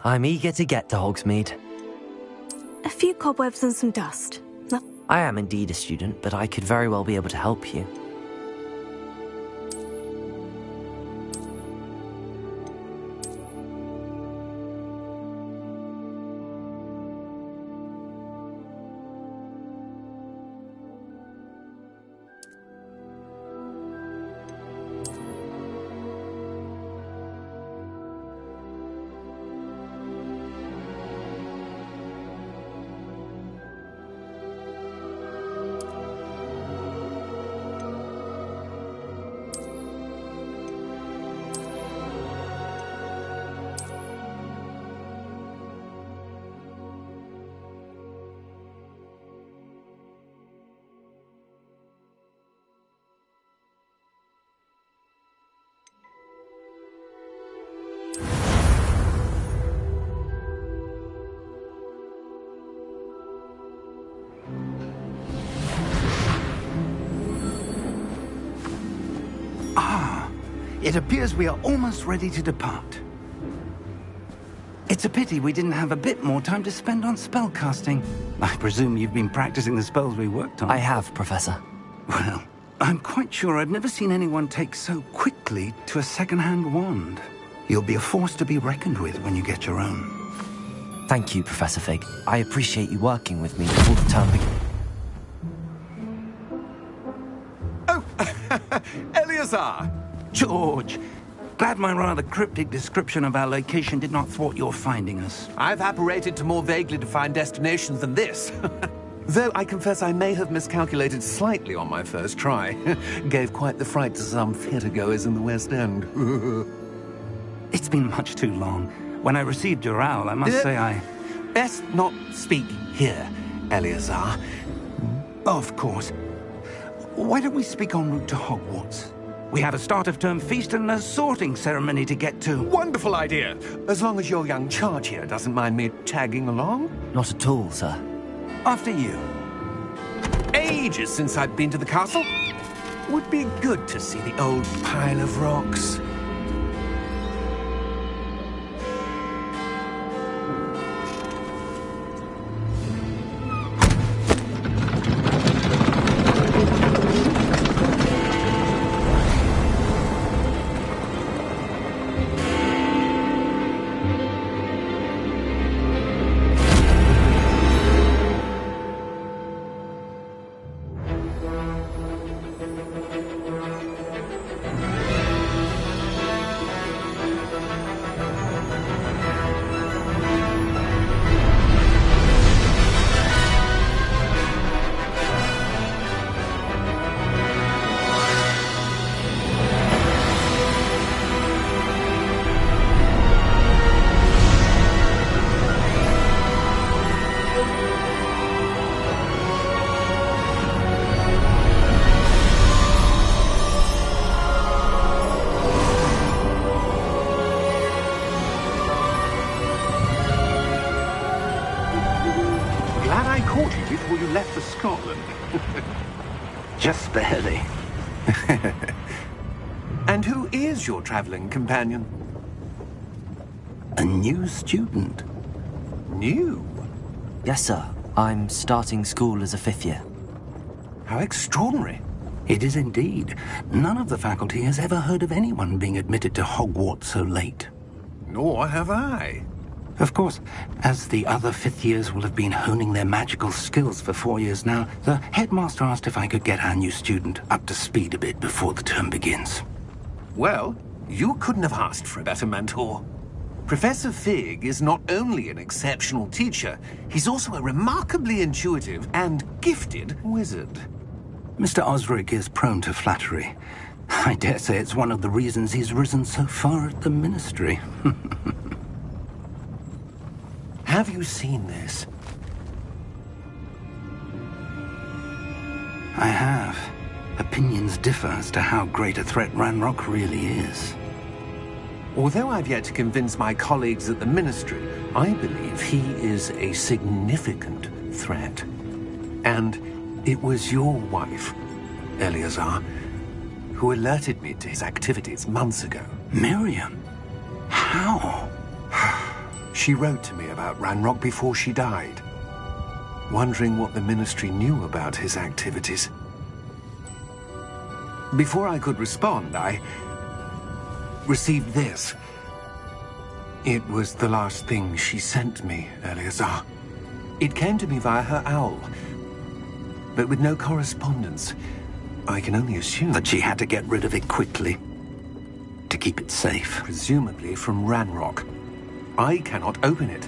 I'm eager to get to Hogsmeade. A few cobwebs and some dust. I am indeed a student, but I could very well be able to help you. It appears we are almost ready to depart. It's a pity we didn't have a bit more time to spend on spellcasting. I presume you've been practicing the spells we worked on. I have, Professor. Well, I'm quite sure I've never seen anyone take so quickly to a second-hand wand. You'll be a force to be reckoned with when you get your own. Thank you, Professor Fig. I appreciate you working with me before the term begins. Oh, Eleazar! George, glad my rather cryptic description of our location did not thwart your finding us. I've apparated to more vaguely defined destinations than this. Though I confess I may have miscalculated slightly on my first try. Gave quite the fright to some theatre-goers in the West End. It's been much too long. When I received your owl, I must say I... Best not speak here, Eleazar. Of course. Why don't we speak en route to Hogwarts? We have a start-of-term feast and a sorting ceremony to get to. Wonderful idea! As long as your young charge here doesn't mind me tagging along. Not at all, sir. After you. Ages since I've been to the castle. Would be good to see the old pile of rocks. Before you left for Scotland. Just barely. And who is your traveling companion? A new student. New? Yes, sir. I'm starting school as a 5th year. How extraordinary. It is indeed. None of the faculty has ever heard of anyone being admitted to Hogwarts so late. Nor have I. Of course, as the other 5th years will have been honing their magical skills for 4 years now, the headmaster asked if I could get our new student up to speed a bit before the term begins. Well, you couldn't have asked for a better mentor. Professor Fig is not only an exceptional teacher, he's also a remarkably intuitive and gifted wizard. Mr. Osric is prone to flattery. I dare say it's one of the reasons he's risen so far at the Ministry. Have you seen this? I have. Opinions differ as to how great a threat Ranrock really is. Although I've yet to convince my colleagues at the Ministry, I believe he is a significant threat. And it was your wife, Eleazar, who alerted me to his activities months ago. Miriam? How? She wrote to me about Ranrock before she died, wondering what the Ministry knew about his activities. Before I could respond, I received this. It was the last thing she sent me, Eleazar. It came to me via her owl, but with no correspondence. I can only assume That she had to get rid of it quickly, to keep it safe. presumably from Ranrock. I cannot open it.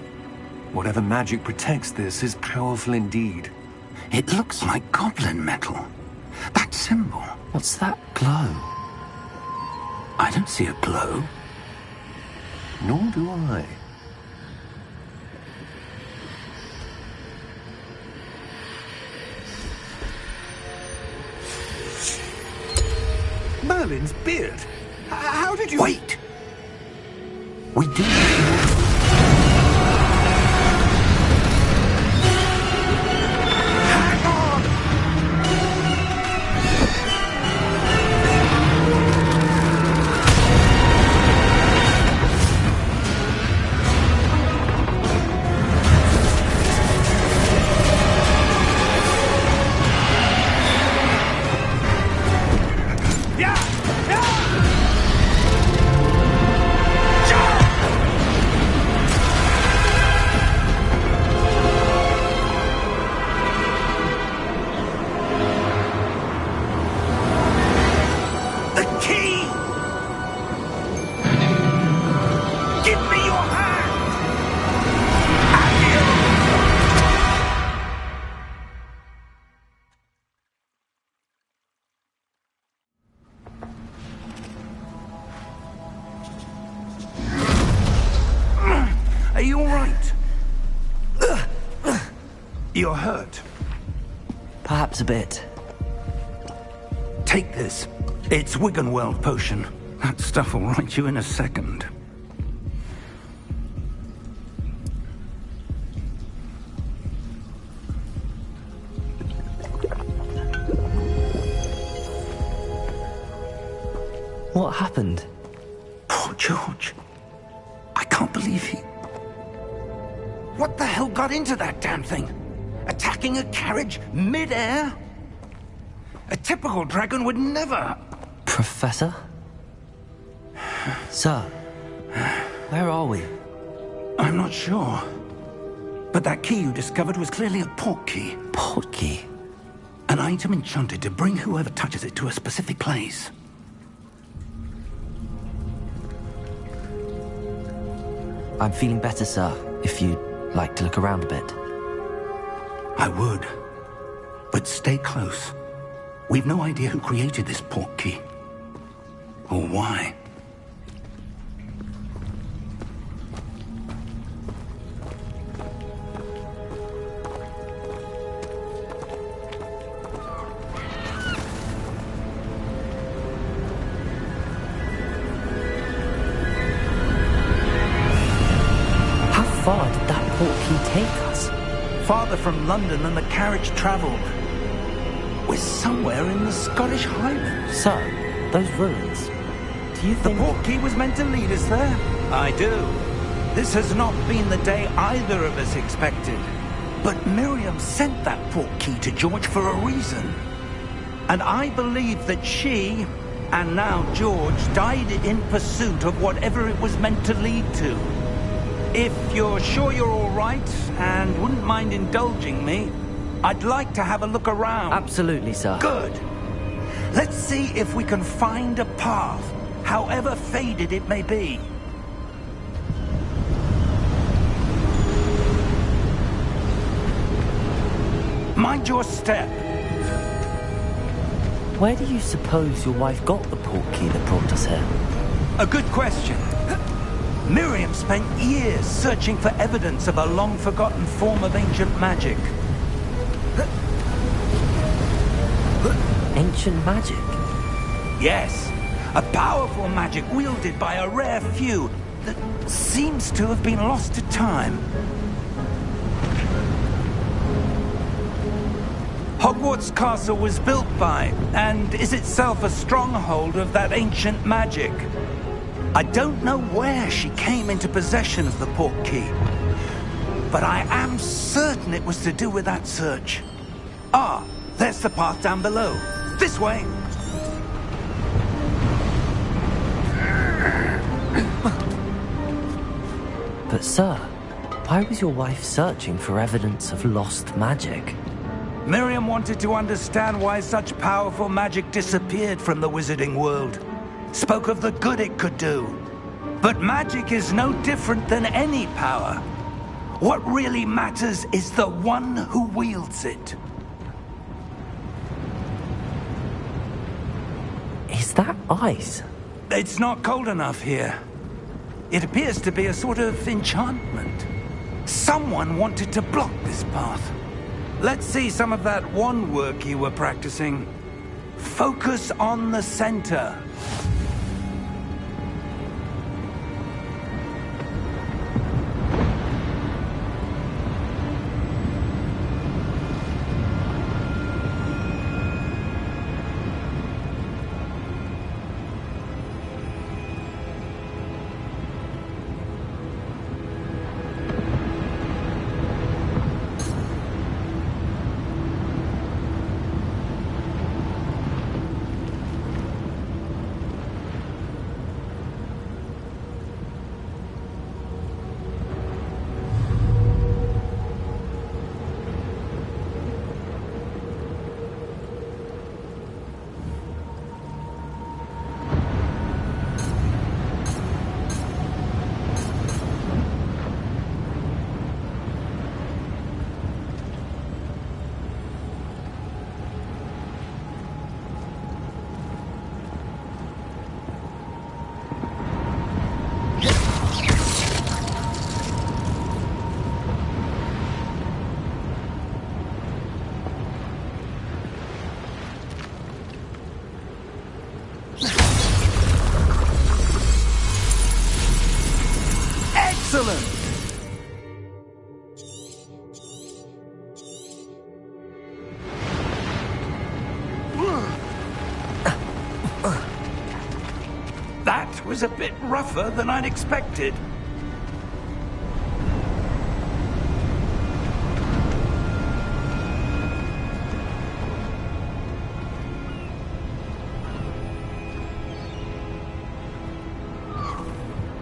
Whatever magic protects this is powerful indeed. It looks like goblin metal. That symbol. What's that glow? I don't see a glow. Nor do I. Merlin's beard. How did you... Wait! We do need more. Hang on! The key! Give me your hand! Are you all right? You're hurt. Perhaps a bit. Take this. It's Wiggenweld potion. That stuff will right you in a second. What happened? Poor George. I can't believe he... What the hell got into that damn thing? Attacking a carriage mid-air? A typical dragon would never... Professor? Sir, where are we? I'm not sure. But that key you discovered was clearly a port key. Port key? An item enchanted to bring whoever touches it to a specific place. I'm feeling better, sir, if you'd like to look around a bit. I would. But stay close. We've no idea who created this port key. Or why. How far did that port key take us? Farther from London than the carriage traveled. We're somewhere in the Scottish Highlands. Sir, those ruins. Do you The think... port key was meant to lead us there? I do. This has not been the day either of us expected. But Miriam sent that port key to George for a reason. And I believe that she, and now George, died in pursuit of whatever it was meant to lead to. If you're sure you're all right, and wouldn't mind indulging me, I'd like to have a look around. Absolutely, sir. Good. Let's see if we can find a path, however faded it may be. Mind your step. Where do you suppose your wife got the port key that brought us here? A good question. Miriam spent years searching for evidence of a long-forgotten form of ancient magic. Ancient magic? Yes, a powerful magic wielded by a rare few that seems to have been lost to time. Hogwarts Castle was built by, and is itself a stronghold of that ancient magic. I don't know where she came into possession of the port key, but I am certain it was to do with that search. Ah, there's the path down below. This way! But sir, why was your wife searching for evidence of lost magic? Miriam wanted to understand why such powerful magic disappeared from the wizarding world. Spoke of the good it could do. But magic is no different than any power. What really matters is the one who wields it. Is that ice? It's not cold enough here. It appears to be a sort of enchantment. Someone wanted to block this path. Let's see some of that wand work you were practicing. Focus on the center. Excellent! That was a bit rougher than I'd expected.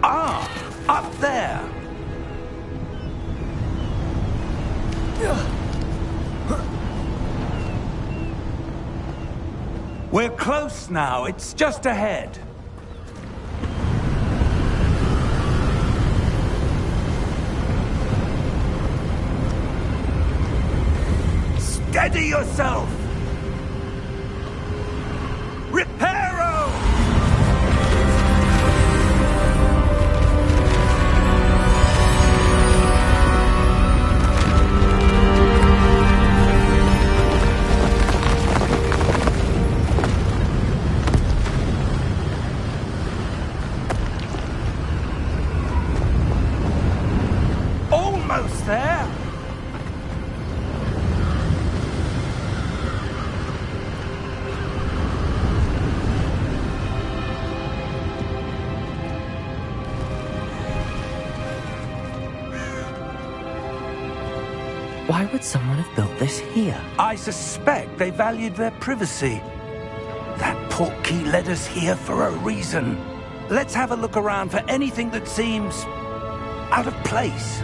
Ah, up there. We're close now. It's just ahead. Steady yourself! Reparo! Almost there! Why would someone have built this here? I suspect they valued their privacy. That portkey led us here for a reason. Let's have a look around for anything that seems out of place.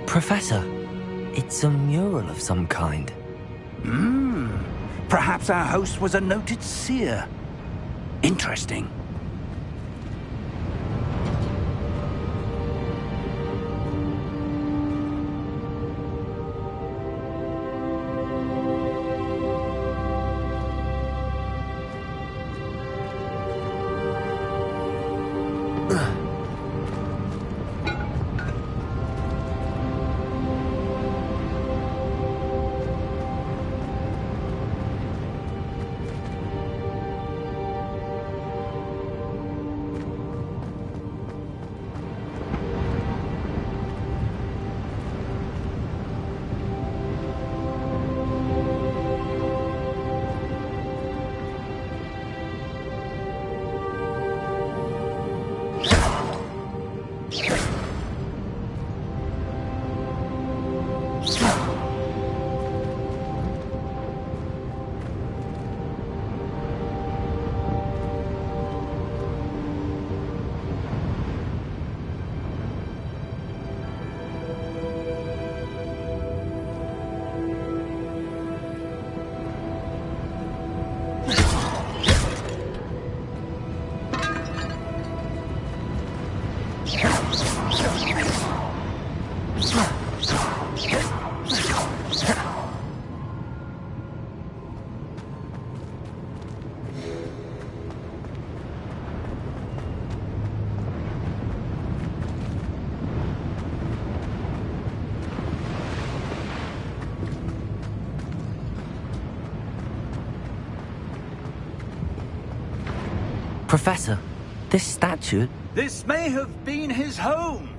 Professor, it's a mural of some kind. Perhaps our host was a noted seer. Interesting. Professor, this statue... This may have been his home.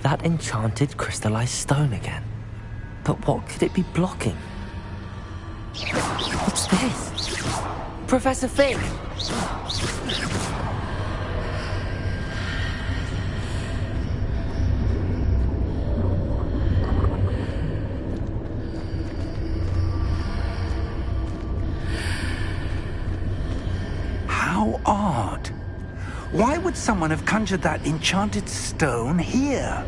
That enchanted crystallized stone again. But what could it be blocking? What's this? Professor Fig! How odd. Why would someone have conjured that enchanted stone here?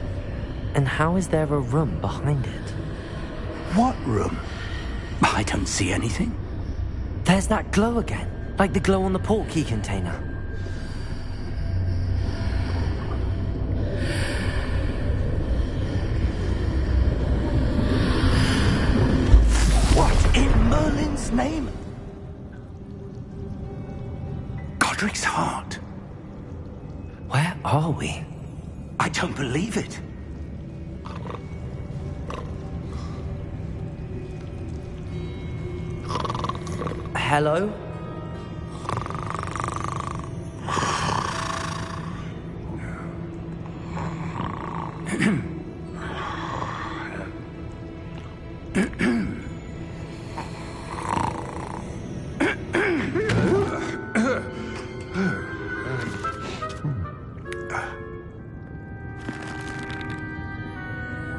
And how is there a room behind it? What room? I don't see anything. There's that glow again, like the glow on the portkey container. What in Merlin's name? Godric's heart. Where are we? I don't believe it. Hello?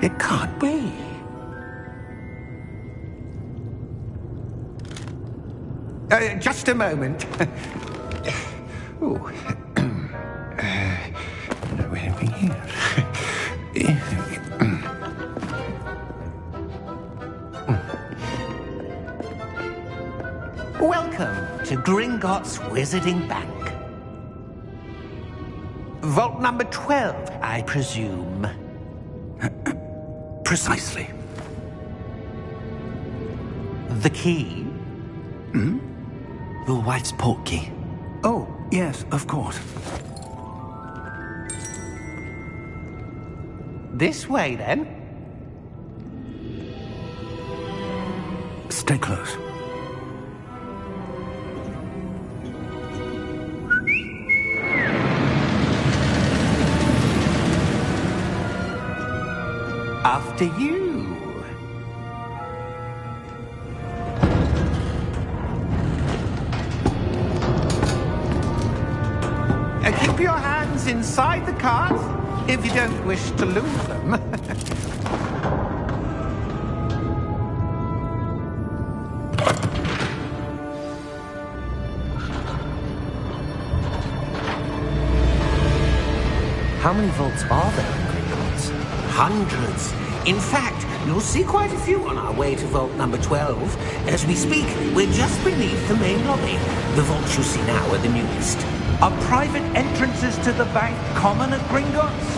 It can't be. Just a moment. Oh. Where are we here? Welcome to Gringotts Wizarding Bank. Vault number 12, I presume. Precisely. The key? Hmm? Your wife's portkey. Oh, yes, of course. This way, then. Stay close. After you. Keep your hands inside the cart if you don't wish to lose them. How many vaults are there in Gringotts? Hundreds. In fact, you'll see quite a few on our way to vault number 12. As we speak, we're just beneath the main lobby. The vaults you see now are the newest. Are private entrances to the bank common at Gringotts?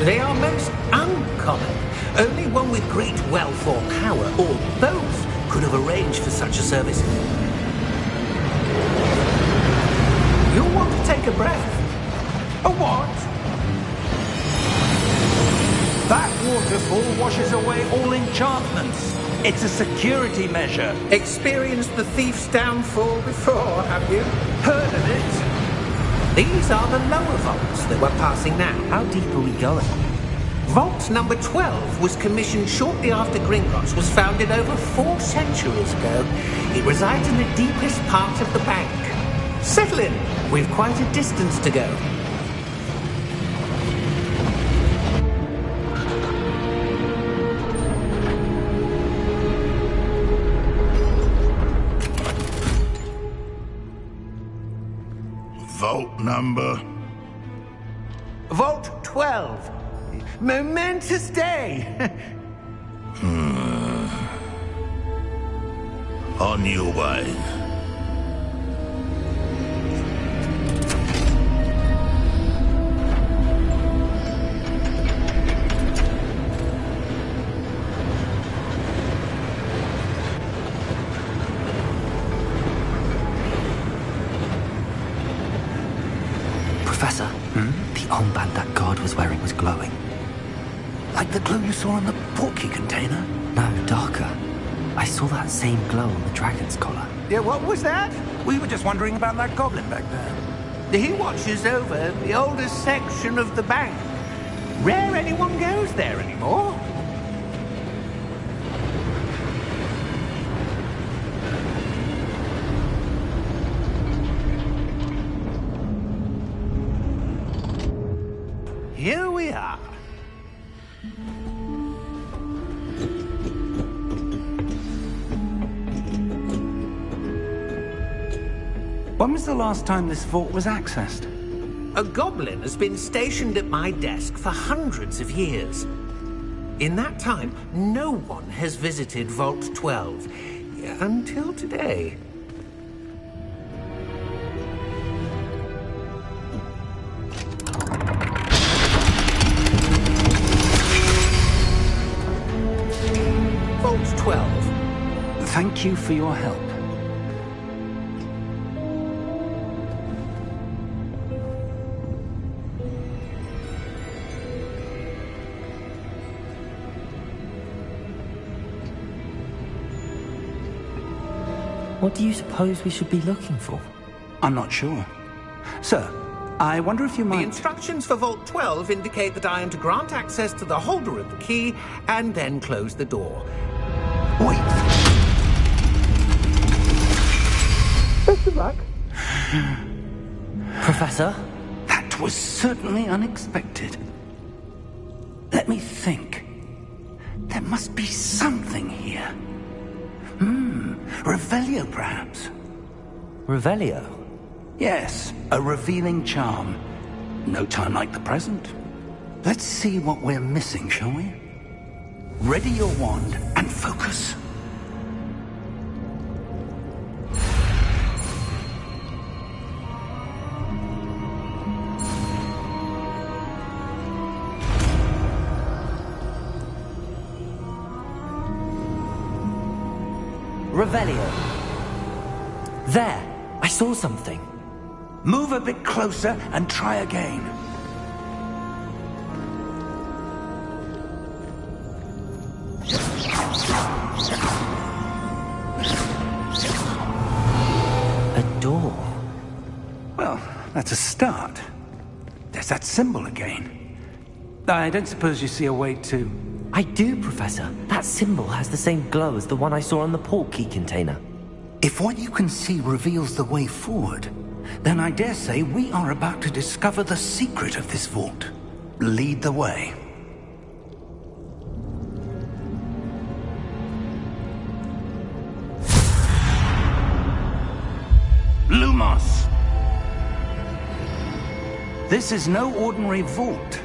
They are most uncommon. Only one with great wealth or power, or both, could have arranged for such a service. You'll want to take a breath. A what? That waterfall washes away all enchantments. It's a security measure. Experienced the thief's downfall before, have you? Heard of it? These are the lower vaults that we're passing now. How deep are we going? Vault number 12 was commissioned shortly after Gringotts was founded over 4 centuries ago. It resides in the deepest part of the bank. Settle in. We've quite a distance to go. Vault number? Vault 12. Momentous day. On your way. Professor, the armband that guard was wearing was glowing. Like the glow you saw in the portkey container? No, darker. I saw that same glow on the dragon's collar. Yeah, what was that? We were just wondering about that goblin back there. He watches over the oldest section of the bank. Rare anyone goes there anymore. Here we are. When was the last time this vault was accessed? A goblin has been stationed at my desk for hundreds of years. In that time, no one has visited Vault 12. Until today. Vault 12. Thank you for your help. What do you suppose we should be looking for? I'm not sure. Sir, I wonder if you might... The instructions for Vault 12 indicate that I am to grant access to the holder of the key and then close the door. Wait! Best of luck. Professor? That was certainly unexpected. Let me think. There must be something here. Revelio, perhaps? Revelio? Yes, a revealing charm. No time like the present. Let's see what we're missing, shall we? Ready your wand and focus. Revelio. There! I saw something. Move a bit closer and try again. A door. Well, that's a start. There's that symbol again. I don't suppose you see a way to... I do, Professor. That symbol has the same glow as the one I saw on the portkey container. If what you can see reveals the way forward, then I dare say we are about to discover the secret of this vault. Lead the way. Lumos! This is no ordinary vault.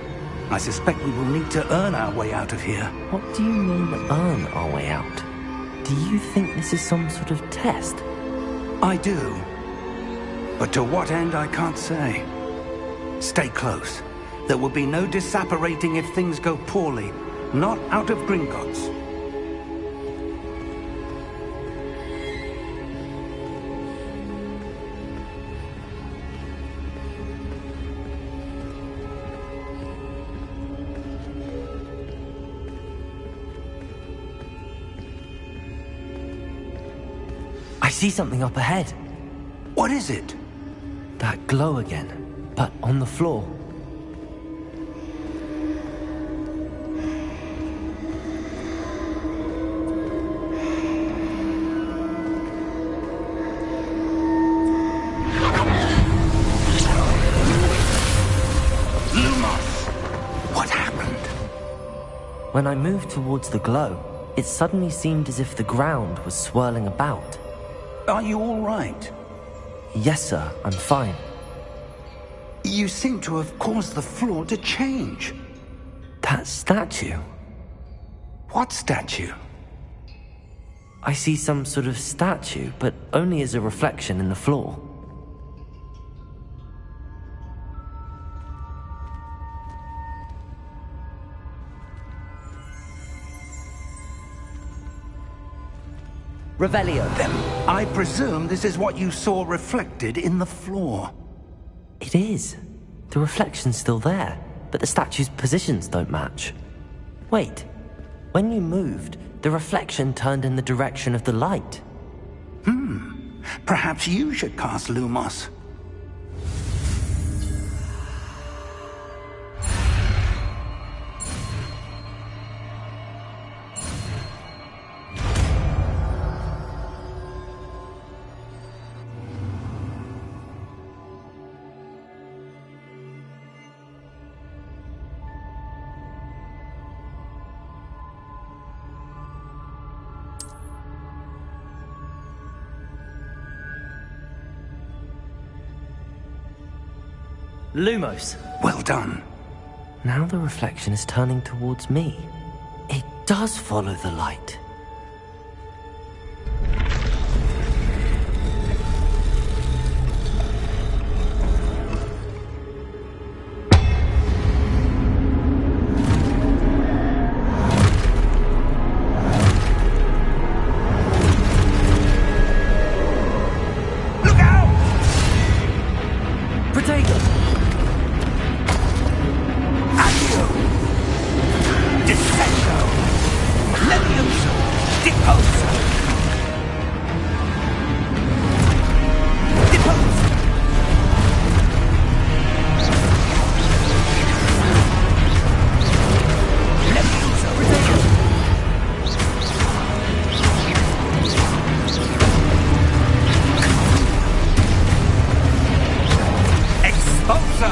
I suspect we will need to earn our way out of here. What do you mean, earn our way out? Do you think this is some sort of test? I do. But to what end, I can't say. Stay close. There will be no disapparating if things go poorly. Not out of Gringotts. I see something up ahead. What is it? That glow again. but on the floor. When I moved towards the glow, it suddenly seemed as if the ground was swirling about. Are you all right? Yes, sir, I'm fine. You seem to have caused the floor to change. That statue? What statue? I see some sort of statue, but only as a reflection in the floor. Revelio. Then I presume this is what you saw reflected in the floor. It is. The reflection's still there, but the statue's positions don't match. Wait. When you moved, the reflection turned in the direction of the light. Perhaps you should cast Lumos. Lumos. Well done. Now the reflection is turning towards me. It does follow the light. Look out! Protego! Descendo! Levioso! Deposo! Deposo! Levioso! Exposo!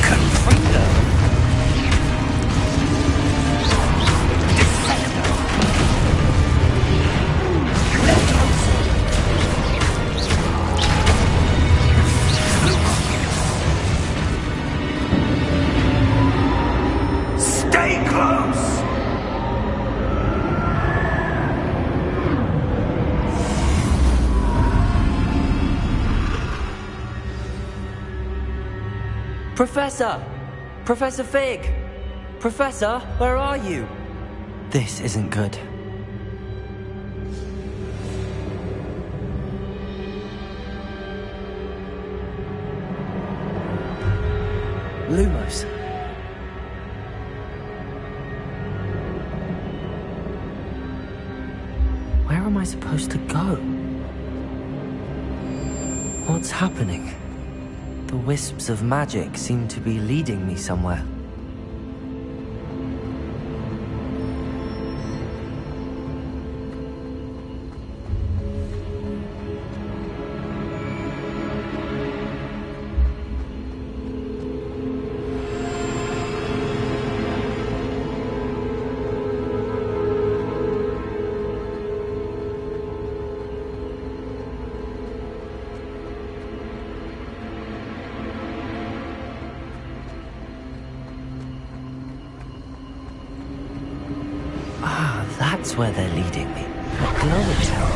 Confringo! Stay close! Professor! Professor Fig! Professor, where are you? This isn't good. Lumos. Where am I supposed to go? What's happening? The wisps of magic seem to be leading me somewhere. That's where they're leading me. That glowing tower.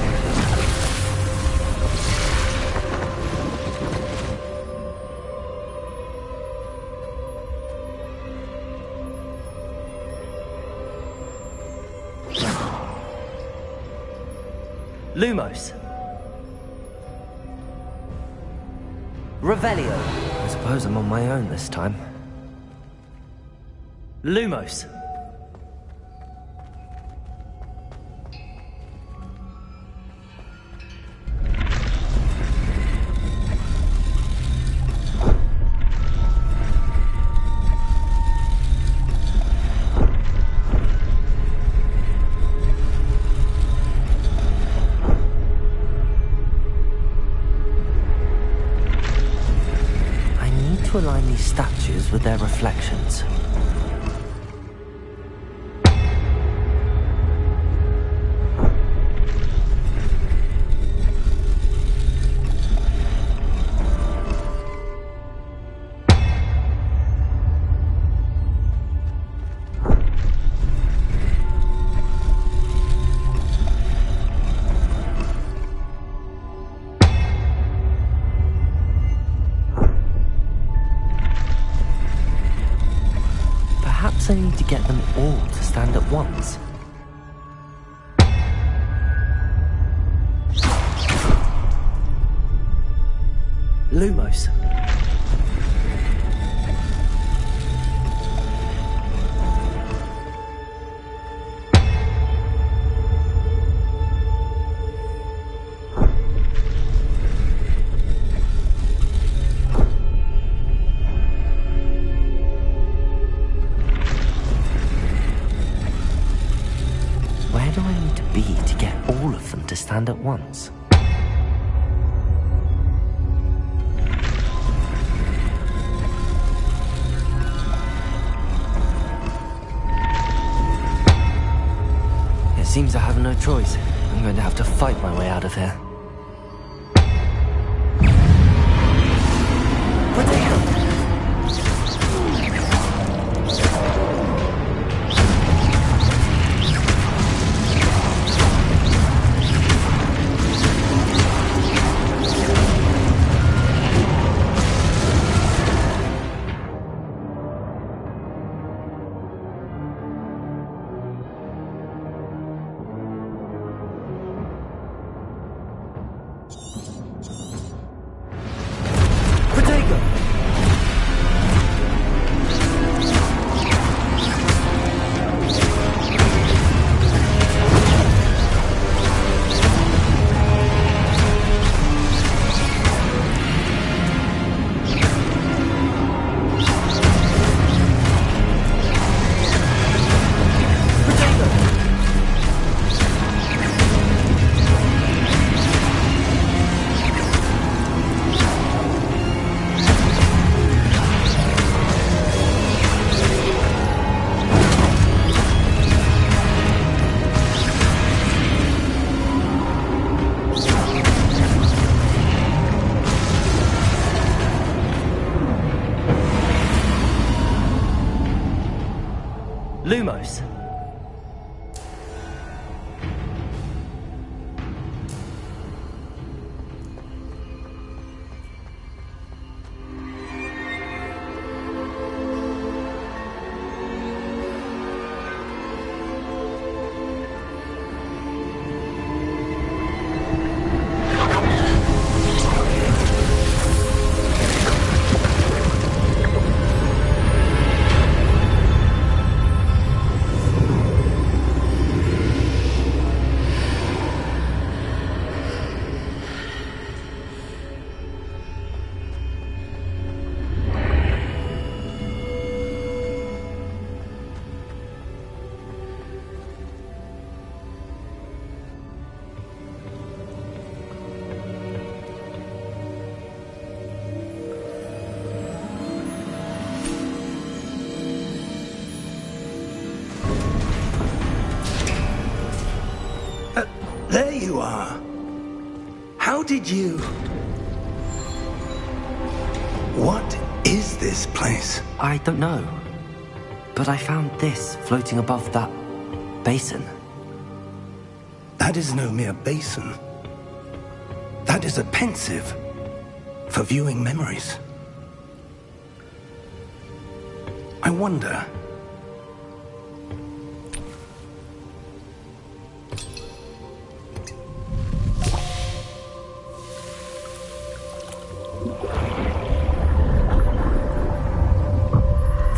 Lumos. Revelio. I suppose I'm on my own this time. Lumos. to align these statues with their reflections. Perhaps I need to get them all to stand at once. Lumos. Where do I need to be to get all of them to stand at once? It seems I have no choice. I'm going to have to fight my way out of here. Lumos. There you are. How did you... What is this place? I don't know. But I found this floating above that basin. That is no mere basin. That is a pensive for viewing memories. I wonder...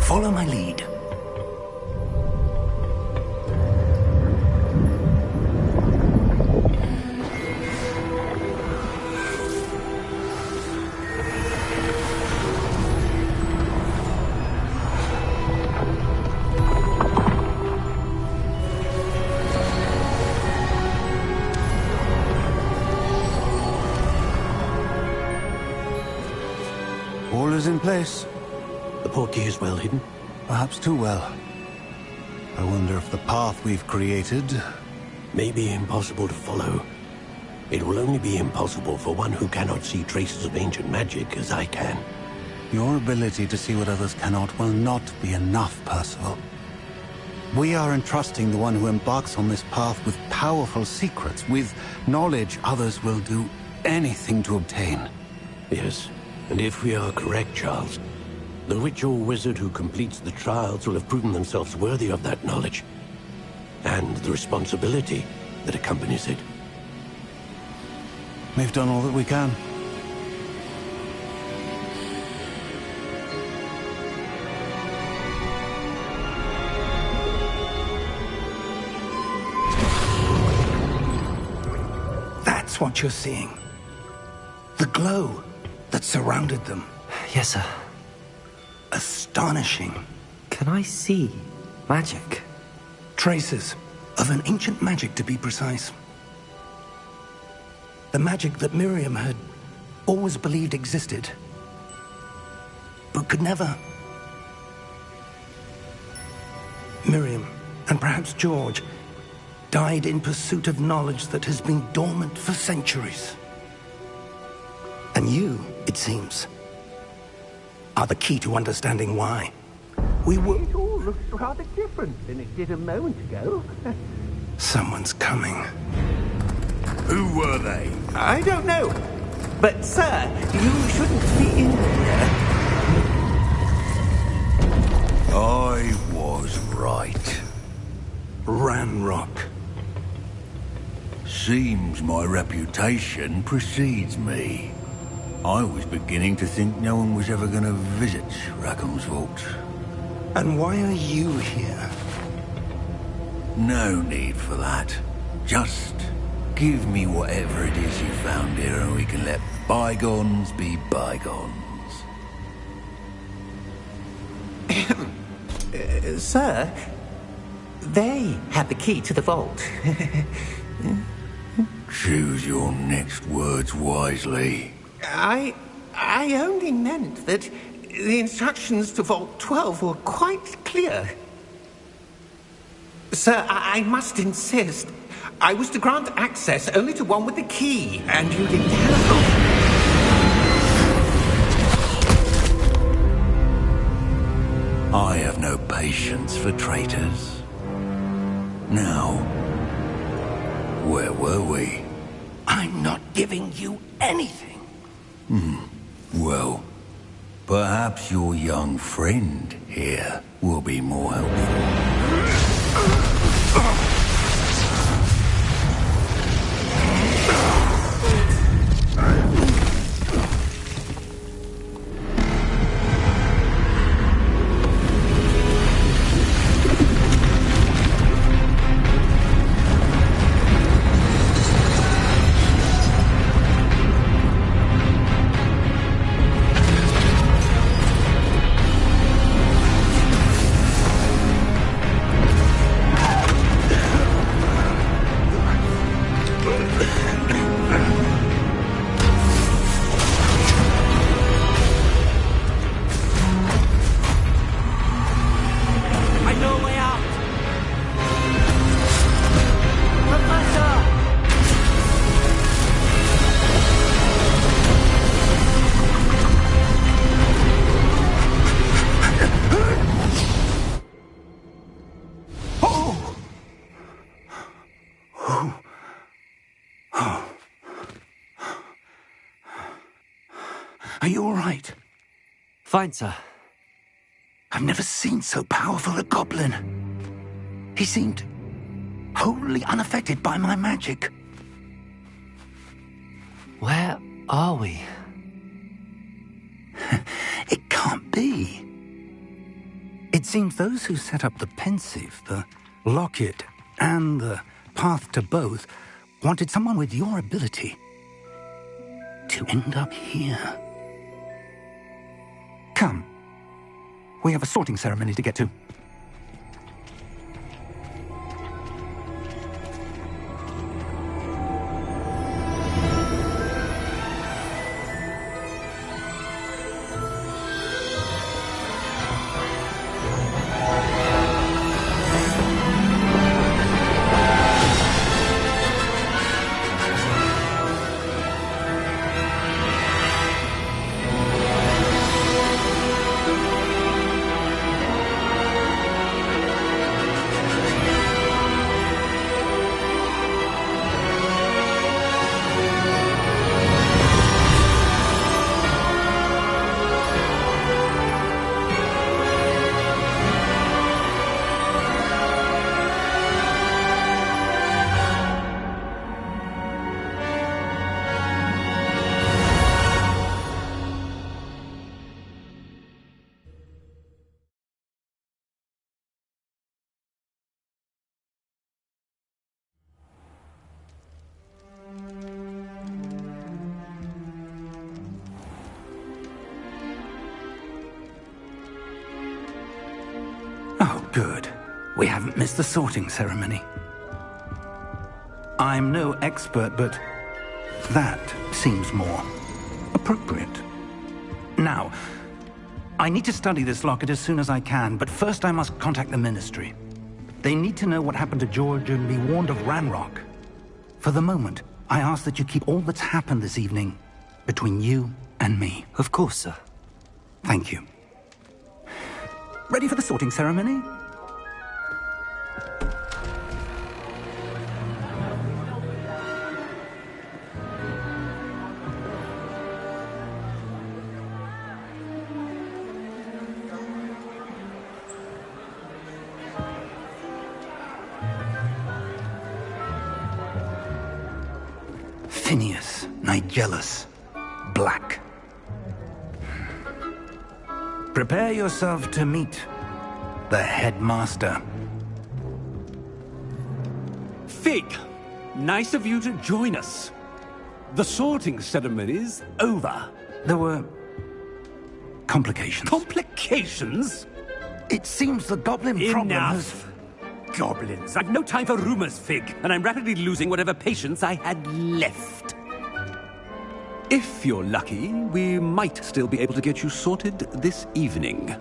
Follow my lead. All is in place. The portkey is well hidden? Perhaps too well. I wonder if the path we've created... may be impossible to follow. It will only be impossible for one who cannot see traces of ancient magic as I can. Your ability to see what others cannot will not be enough, Percival. We are entrusting the one who embarks on this path with powerful secrets, with knowledge others will do anything to obtain. Yes, and if we are correct, Charles, the witch or wizard who completes the trials will have proven themselves worthy of that knowledge, and the responsibility that accompanies it. We've done all that we can. That's what you're seeing. The glow that surrounded them. Yes, sir. Astonishing. Can I see magic? Traces of an ancient magic, to be precise. The magic that Miriam had always believed existed, but could never. Miriam, and perhaps George, died in pursuit of knowledge that has been dormant for centuries. And you, it seems, are the key to understanding why. It all looks rather different than it did a moment ago. Someone's coming. Who were they? I don't know. But, sir, you shouldn't be in here. I was right. Ranrock. Seems my reputation precedes me. I was beginning to think no one was ever going to visit Rackham's vault. And why are you here? No need for that. Just give me whatever it is you found here and we can let bygones be bygones. Sir, they have the key to the vault. Choose your next words wisely. I only meant that the instructions to Vault 12 were quite clear. Sir, I must insist. I was to grant access only to one with the key, and you didn't have... I have no patience for traitors. Now, where were we? I'm not giving you anything. Well, perhaps your young friend here will be more helpful. Are you all right? Fine, sir. I've never seen so powerful a goblin. He seemed wholly unaffected by my magic. Where are we? It can't be. It seems those who set up the pensive, the locket, and the path to both wanted someone with your ability to end up here. Come. We have a sorting ceremony to get to. Good. We haven't missed the sorting ceremony. I'm no expert, but that seems more appropriate. Now, I need to study this locket as soon as I can, but first I must contact the Ministry. They need to know what happened to George and be warned of Ranrock. For the moment, I ask that you keep all that's happened this evening between you and me. Of course, sir. Thank you. Ready for the sorting ceremony? Phineas, Nigellus, Black. Prepare yourself to meet the headmaster. Fig, nice of you to join us. The sorting ceremony's over. There were complications. Complications? It seems the goblin problem has... Enough! Goblins. I've no time for rumors, Fig, and I'm rapidly losing whatever patience I had left. If you're lucky, we might still be able to get you sorted this evening.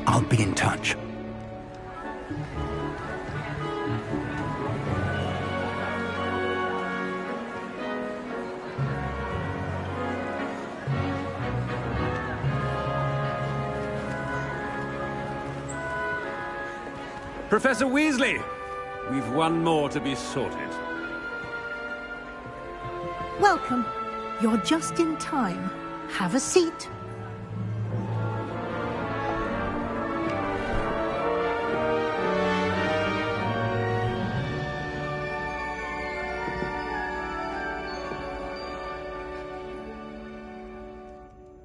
I'll be in touch. Professor Weasley, we've one more to be sorted. Welcome. You're just in time. Have a seat.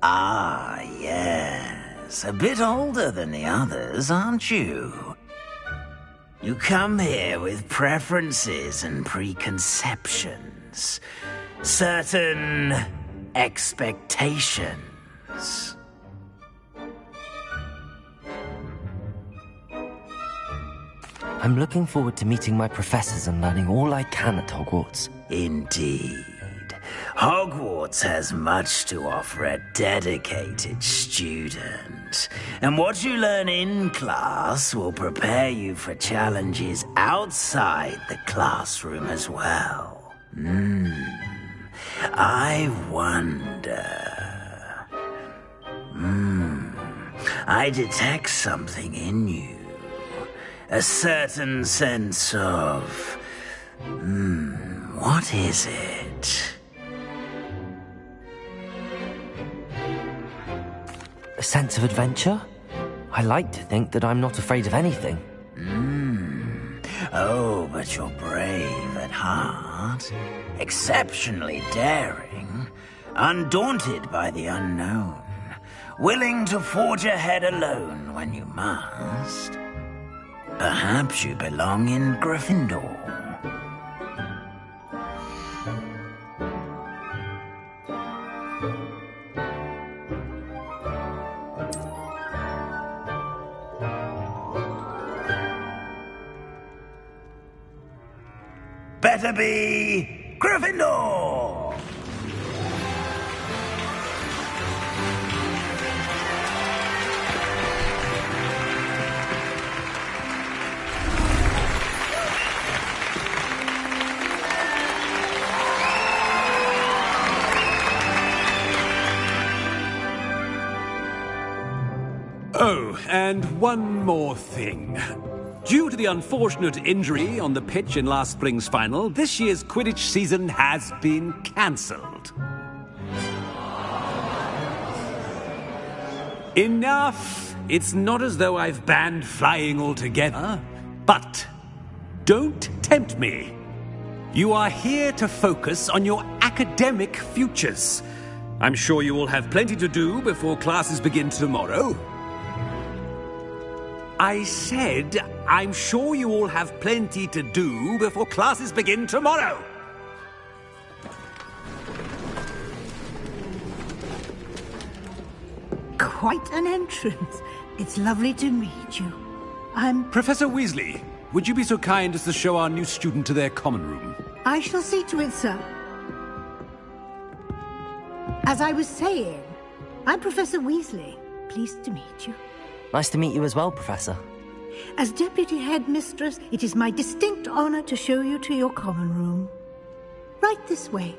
Ah, yes. A bit older than the others, aren't you? You come here with preferences and preconceptions. Certain expectations. I'm looking forward to meeting my professors and learning all I can at Hogwarts. Indeed. Hogwarts has much to offer a dedicated student. And what you learn in class will prepare you for challenges outside the classroom as well. I wonder... I detect something in you. A certain sense of... what is it? A sense of adventure? I like to think that I'm not afraid of anything. Oh, but you're brave at heart. Exceptionally daring. Undaunted by the unknown. Willing to forge ahead alone when you must. Perhaps you belong in Gryffindor. Better be Gryffindor! Oh, and one more thing. Due to the unfortunate injury on the pitch in last spring's final, this year's Quidditch season has been cancelled. Enough! It's not as though I've banned flying altogether, but don't tempt me. You are here to focus on your academic futures. I'm sure you will have plenty to do before classes begin tomorrow. I said, I'm sure you all have plenty to do before classes begin tomorrow. Quite an entrance. It's lovely to meet you. I'm... Professor Weasley, would you be so kind as to show our new student to their common room? I shall see to it, sir. As I was saying, I'm Professor Weasley. Pleased to meet you. Nice to meet you as well, Professor. As Deputy Headmistress, it is my distinct honor to show you to your common room. Right this way.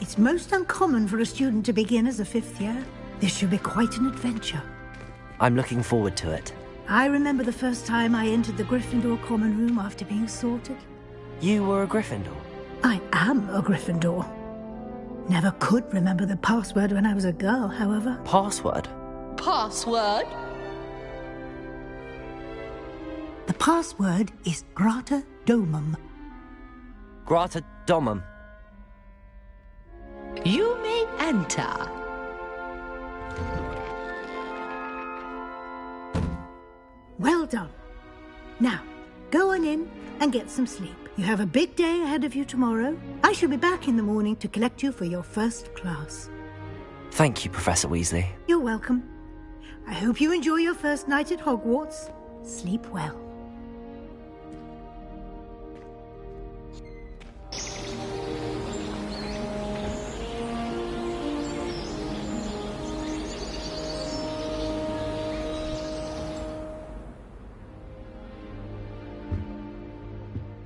It's most uncommon for a student to begin as a 5th year. This should be quite an adventure. I'm looking forward to it. I remember the first time I entered the Gryffindor common room after being sorted. You were a Gryffindor? I am a Gryffindor. Never could remember the password when I was a girl, however. Password? Password? The password is Grata Domum. Grata Domum. You may enter. Well done. Now, go on in and get some sleep. You have a big day ahead of you tomorrow. I shall be back in the morning to collect you for your first class. Thank you, Professor Weasley. You're welcome. I hope you enjoy your first night at Hogwarts. Sleep well.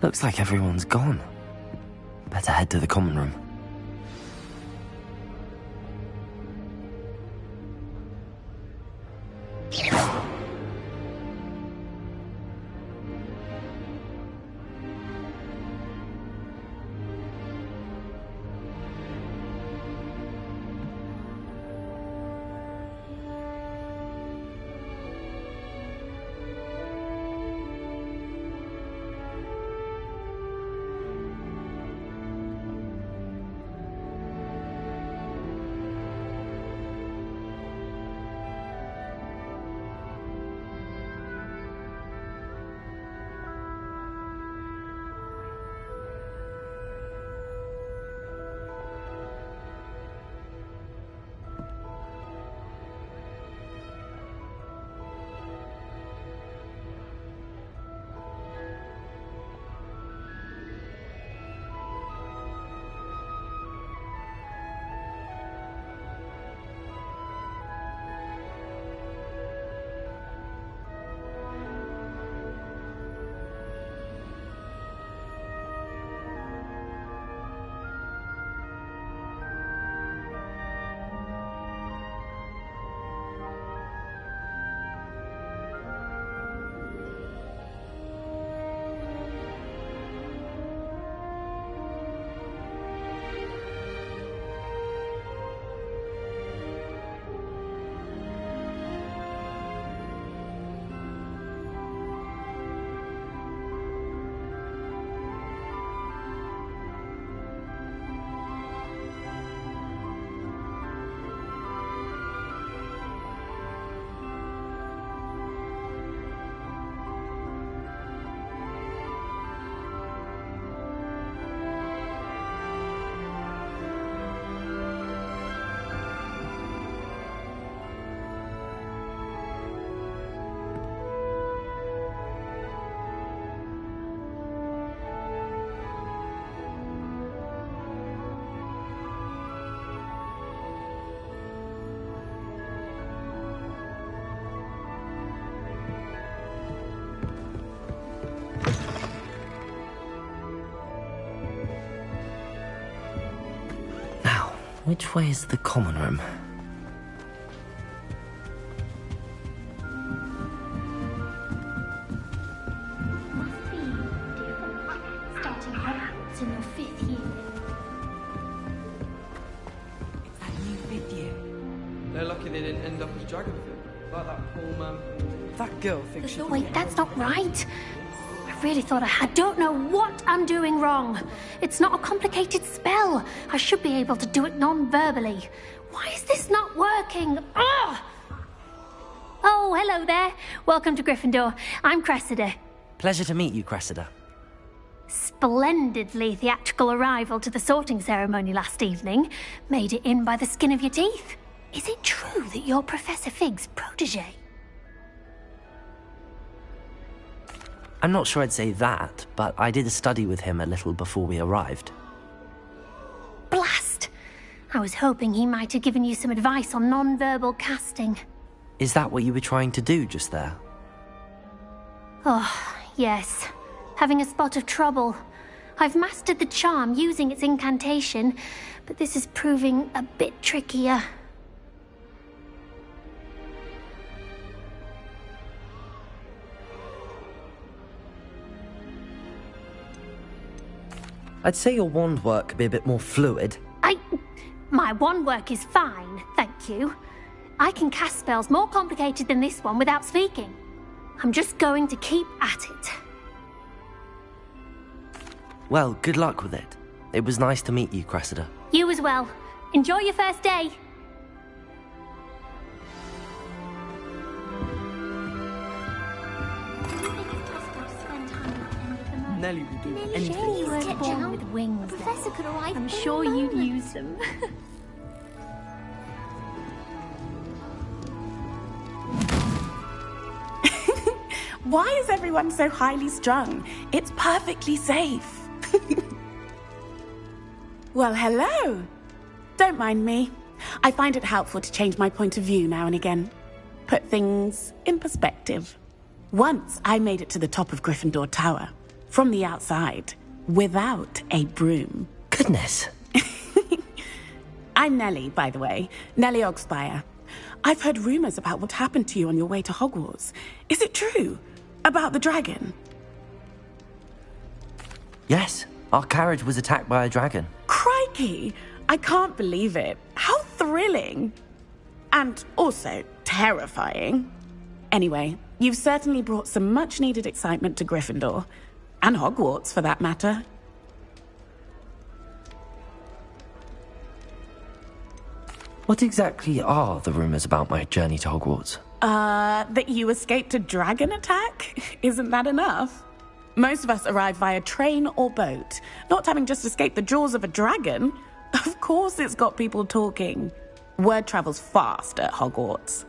Looks like everyone's gone. Better head to the common room. Which way is the common room? Must be different starting Hogwarts in your 5th year. It's that new 5th year. They're lucky they didn't end up as Dragonfield, like that poor man. That girl thinks she... Wait, that's not right. I really thought I don't know what I'm doing wrong. It's not a complicated spell. I should be able to do it non-verbally. Why is this not working? Ugh! Oh, hello there. Welcome to Gryffindor. I'm Cressida. Pleasure to meet you, Cressida. splendidly theatrical arrival to the sorting ceremony last evening. Made it in by the skin of your teeth. Is it true that you're Professor Fig's protege? I'm not sure I'd say that, but I did a study with him a little before we arrived. Blast! I was hoping he might have given you some advice on non-verbal casting. Is that what you were trying to do just there? Oh, yes. Having a spot of trouble. I've mastered the charm using its incantation, but this is proving a bit trickier. I'd say your wand work could be a bit more fluid. My wand work is fine, thank you. I can cast spells more complicated than this one without speaking. I'm just going to keep at it. Well, good luck with it. It was nice to meet you, Cressida. You as well. Enjoy your first day. Nelly will do Shame anything. you weren't born with wings. Professor could arrive. I'm sure you'd use them. Why is everyone so highly strung? It's perfectly safe. Well, hello. Don't mind me. I find it helpful to change my point of view now and again. Put things in perspective. Once I made it to the top of Gryffindor Tower, from the outside, without a broom. Goodness. I'm Nellie, by the way. Nellie Ogspire. I've heard rumors about what happened to you on your way to Hogwarts. Is it true? About the dragon? Yes, our carriage was attacked by a dragon. Crikey! I can't believe it. How thrilling! And also terrifying. Anyway, you've certainly brought some much-needed excitement to Gryffindor. And Hogwarts, for that matter. What exactly are the rumors about my journey to Hogwarts? That you escaped a dragon attack? Isn't that enough? Most of us arrive via train or boat, not having just escaped the jaws of a dragon. Of course it's got people talking. Word travels fast at Hogwarts.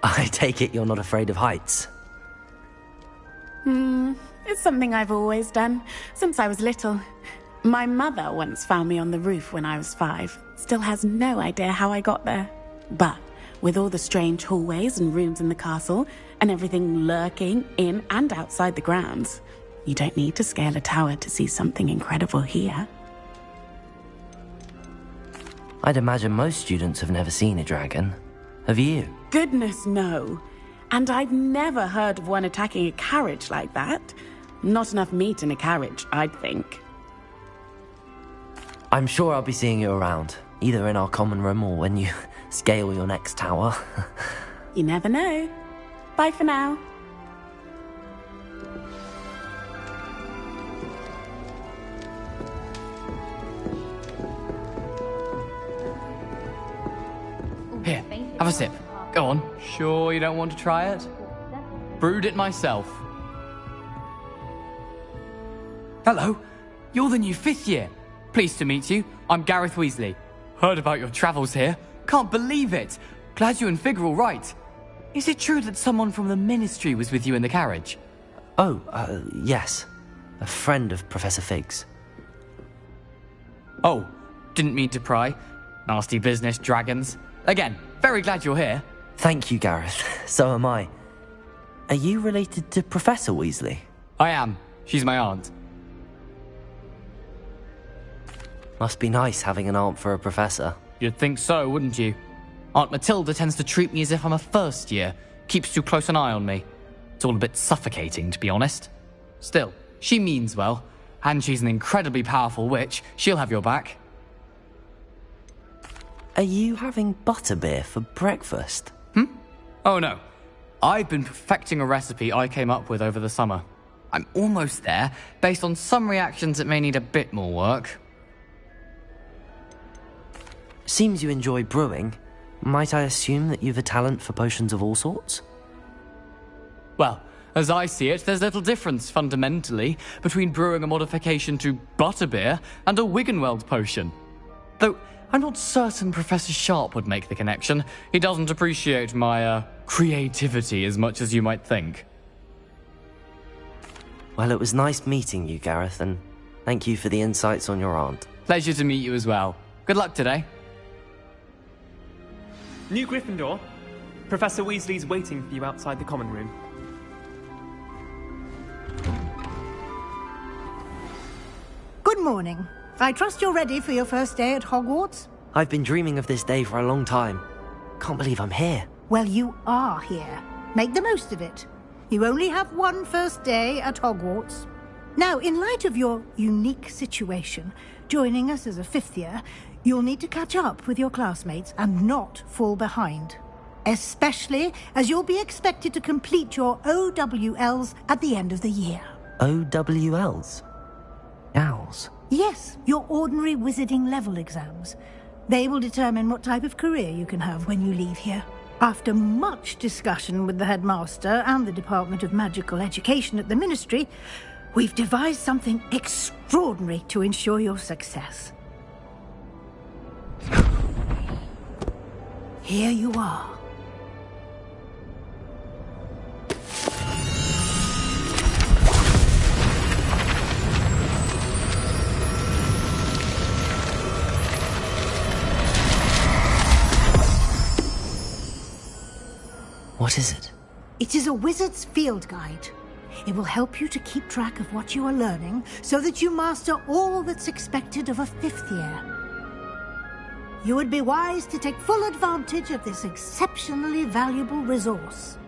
I take it you're not afraid of heights. It's something I've always done, since I was little. My mother once found me on the roof when I was 5. Still has no idea how I got there. But with all the strange hallways and rooms in the castle, and everything lurking in and outside the grounds, you don't need to scale a tower to see something incredible here. I'd imagine most students have never seen a dragon. Have you? Goodness, no. And I've never heard of one attacking a carriage like that. Not enough meat in a carriage, I'd think. I'm sure I'll be seeing you around, either in our common room or when you scale your next tower. You never know. Bye for now. Here, have a sip. Go on. Sure you don't want to try it? Brewed it myself. Hello, you're the new 5th year. Pleased to meet you. I'm Gareth Weasley. Heard about your travels here. Can't believe it. Glad you and Fig are all right. Is it true that someone from the Ministry was with you in the carriage? Oh, yes. A friend of Professor Fig's. Oh, didn't mean to pry. Nasty business, dragons. Again, very glad you're here. Thank you, Gareth. So am I. Are you related to Professor Weasley? I am. She's my aunt. Must be nice having an aunt for a professor. You'd think so, wouldn't you? Aunt Matilda tends to treat me as if I'm a first year. Keeps too close an eye on me. It's all a bit suffocating, to be honest. Still, she means well. And she's an incredibly powerful witch. She'll have your back. Are you having butterbeer for breakfast? Oh no. I've been perfecting a recipe I came up with over the summer. I'm almost there, based on some reactions that may need a bit more work. Seems you enjoy brewing. Might I assume that you've a talent for potions of all sorts? Well, As I see it, there's little difference, fundamentally, between brewing a modification to butterbeer and a Wiggenweld potion. Though, I'm not certain Professor Sharp would make the connection. He doesn't appreciate my, creativity as much as you might think. Well, it was nice meeting you, Gareth, and thank you for the insights on your aunt. Pleasure to meet you as well. Good luck today. New Gryffindor. Professor Weasley's waiting for you outside the common room. Good morning. I trust you're ready for your first day at Hogwarts? I've been dreaming of this day for a long time. Can't believe I'm here. Well, you are here. Make the most of it. You only have one first day at Hogwarts. Now, in light of your unique situation, joining us as a fifth year, you'll need to catch up with your classmates and not fall behind. Especially as you'll be expected to complete your OWLs at the end of the year. OWLs? Owls? Yes, your ordinary wizarding level exams. They will determine what type of career you can have when you leave here. After much discussion with the headmaster and the Department of Magical Education at the Ministry, we've devised something extraordinary to ensure your success. Here you are. What is it? It is a wizard's field guide. It will help you to keep track of what you are learning so that you master all that's expected of a fifth year. You would be wise to take full advantage of this exceptionally valuable resource.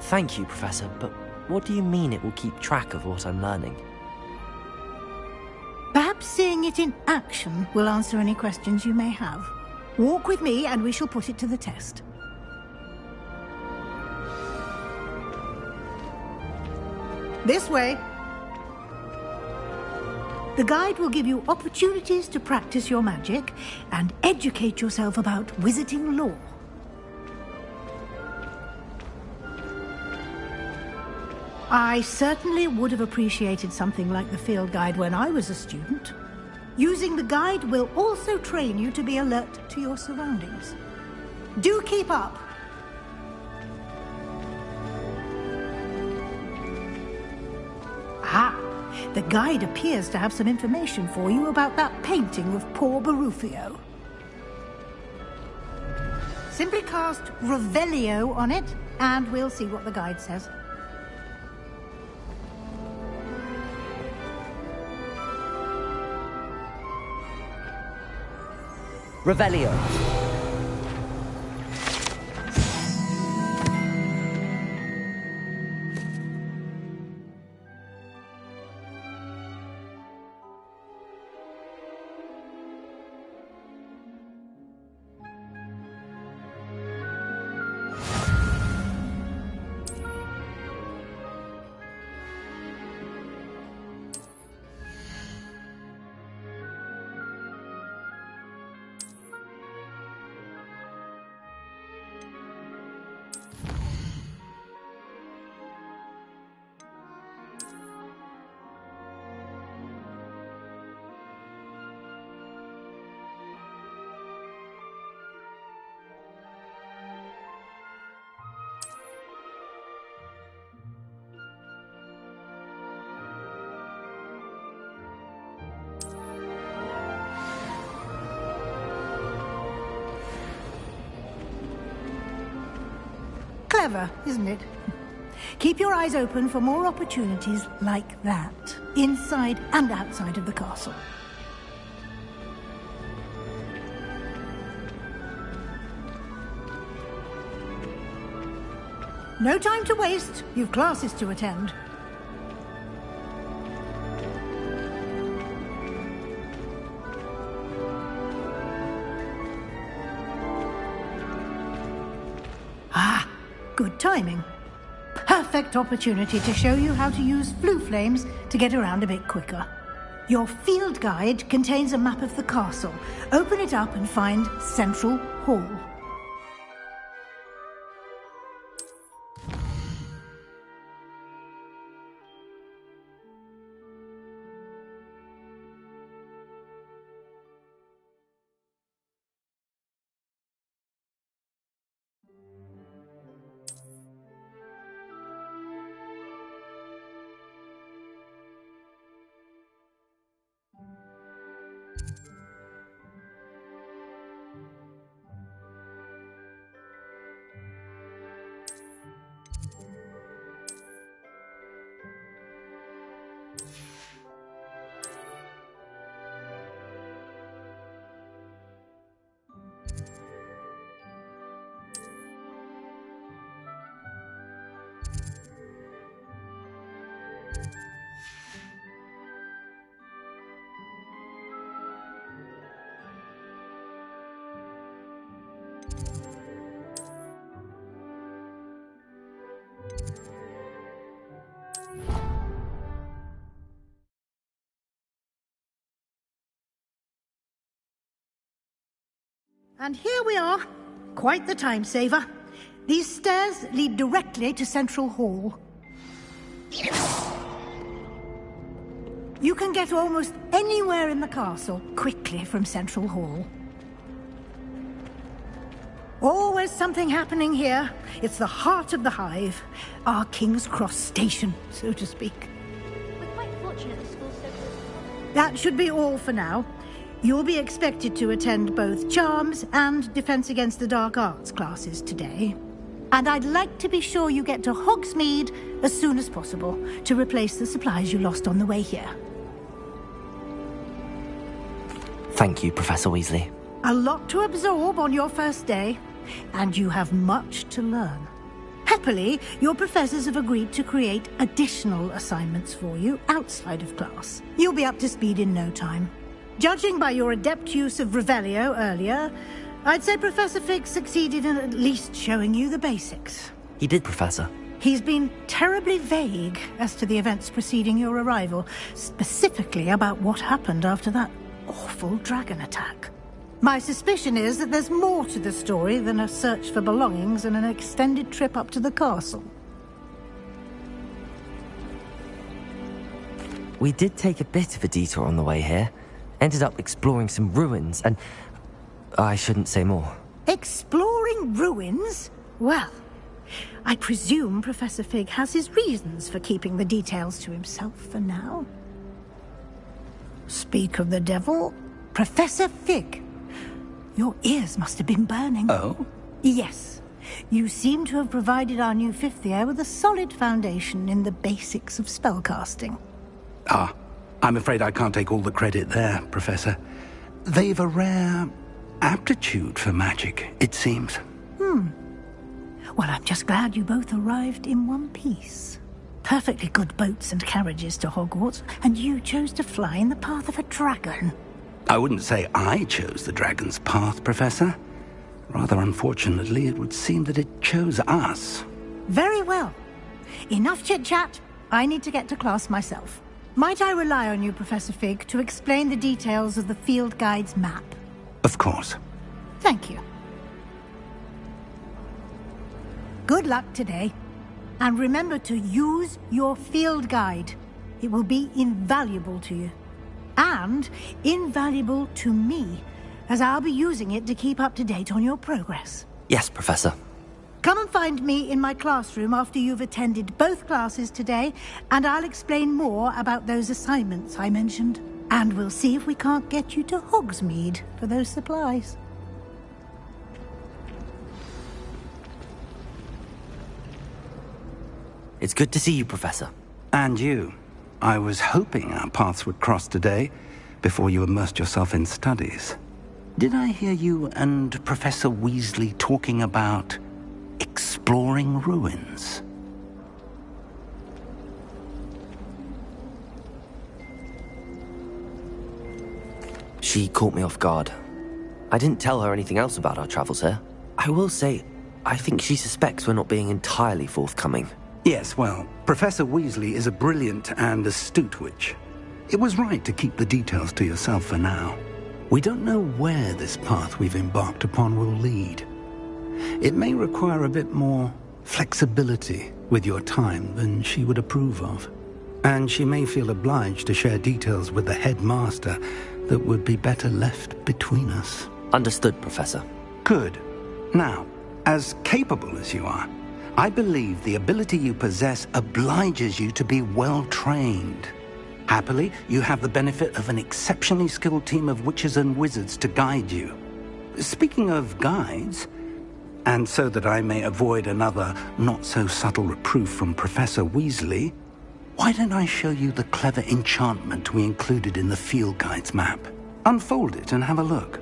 Thank you, Professor, but what do you mean it will keep track of what I'm learning? Perhaps seeing it in action will answer any questions you may have. Walk with me and we shall put it to the test. This way. The guide will give you opportunities to practice your magic and educate yourself about wizarding lore. I certainly would have appreciated something like the field guide when I was a student. Using the guide will also train you to be alert to your surroundings. Do keep up! Ah, the guide appears to have some information for you about that painting of poor Barufio. Simply cast Revelio on it, and we'll see what the guide says. Revelio. Clever, isn't it? Keep your eyes open for more opportunities like that, inside and outside of the castle. No time to waste. You've classes to attend. Ah, good timing. Perfect opportunity to show you how to use flue flames to get around a bit quicker. Your field guide contains a map of the castle. Open it up and find Central Hall. And here we are. Quite the time saver. These stairs lead directly to Central Hall. You can get almost anywhere in the castle quickly from Central Hall. Always something happening here. It's the heart of the hive. Our King's Cross station, so to speak. We're quite fortunate the school's so close. That should be all for now. You'll be expected to attend both Charms and Defense Against the Dark Arts classes today. And I'd like to be sure you get to Hogsmeade as soon as possible to replace the supplies you lost on the way here. Thank you, Professor Weasley. A lot to absorb on your first day, and you have much to learn. Happily, your professors have agreed to create additional assignments for you outside of class. You'll be up to speed in no time. Judging by your adept use of Revelio earlier, I'd say Professor Fig succeeded in at least showing you the basics. He did, Professor. He's been terribly vague as to the events preceding your arrival, specifically about what happened after that awful dragon attack. My suspicion is that there's more to the story than a search for belongings and an extended trip up to the castle. We did take a bit of a detour on the way here. Ended up exploring some ruins, and I shouldn't say more. Exploring ruins? Well, I presume Professor Fig has his reasons for keeping the details to himself for now. Speak of the devil, Professor Fig. Your ears must have been burning. Oh? Yes. You seem to have provided our new fifth year with a solid foundation in the basics of spellcasting. Ah, I'm afraid I can't take all the credit there, Professor. They've a rare aptitude for magic, it seems. Well, I'm just glad you both arrived in one piece. Perfectly good boats and carriages to Hogwarts, and you chose to fly in the path of a dragon. I wouldn't say I chose the dragon's path, Professor. Rather unfortunately, it would seem that it chose us. Very well. Enough chit-chat. I need to get to class myself. Might I rely on you, Professor Fig, to explain the details of the field guide's map? Of course. Thank you. Good luck today. And remember to use your field guide. It will be invaluable to you. And invaluable to me, as I'll be using it to keep up to date on your progress. Yes, Professor. Come and find me in my classroom after you've attended both classes today, and I'll explain more about those assignments I mentioned. And we'll see if we can't get you to Hogsmeade for those supplies. It's good to see you, Professor. And you. I was hoping our paths would cross today, before you immersed yourself in studies. Did I hear you and Professor Weasley talking about exploring ruins? She caught me off guard. I didn't tell her anything else about our travels here. I will say, I think she suspects we're not being entirely forthcoming. Yes, well, Professor Weasley is a brilliant and astute witch. It was right to keep the details to yourself for now. We don't know where this path we've embarked upon will lead. It may require a bit more flexibility with your time than she would approve of. And she may feel obliged to share details with the headmaster that would be better left between us. Understood, Professor. Good. Now, as capable as you are, I believe the ability you possess obliges you to be well-trained. Happily, you have the benefit of an exceptionally skilled team of witches and wizards to guide you. Speaking of guides, and so that I may avoid another not-so-subtle reproof from Professor Weasley, why don't I show you the clever enchantment we included in the field guide's map? Unfold it and have a look.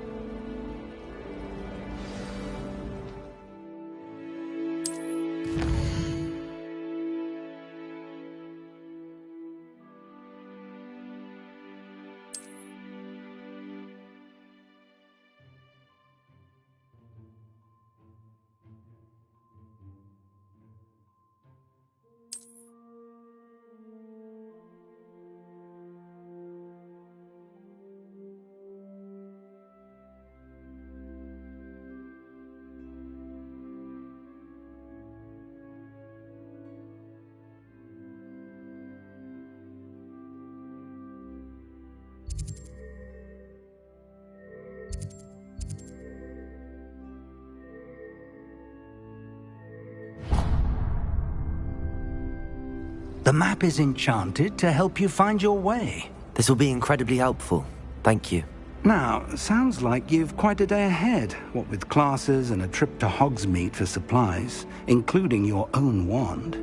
The map is enchanted to help you find your way. This will be incredibly helpful. Thank you. Now, sounds like you've quite a day ahead, what with classes and a trip to Hogsmeade for supplies, including your own wand.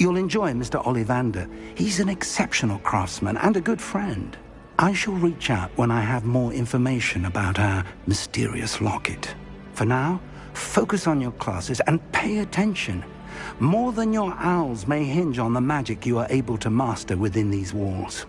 You'll enjoy Mr. Ollivander. He's an exceptional craftsman and a good friend. I shall reach out when I have more information about our mysterious locket. For now, focus on your classes and pay attention. More than your owls may hinge on the magic you are able to master within these walls.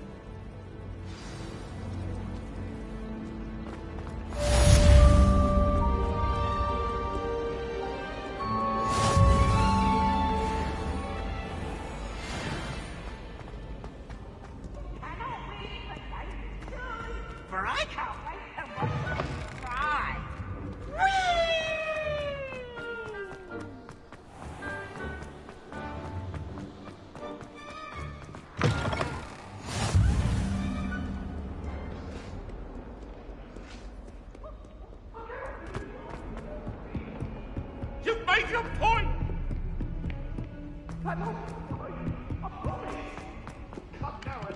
You've made your point!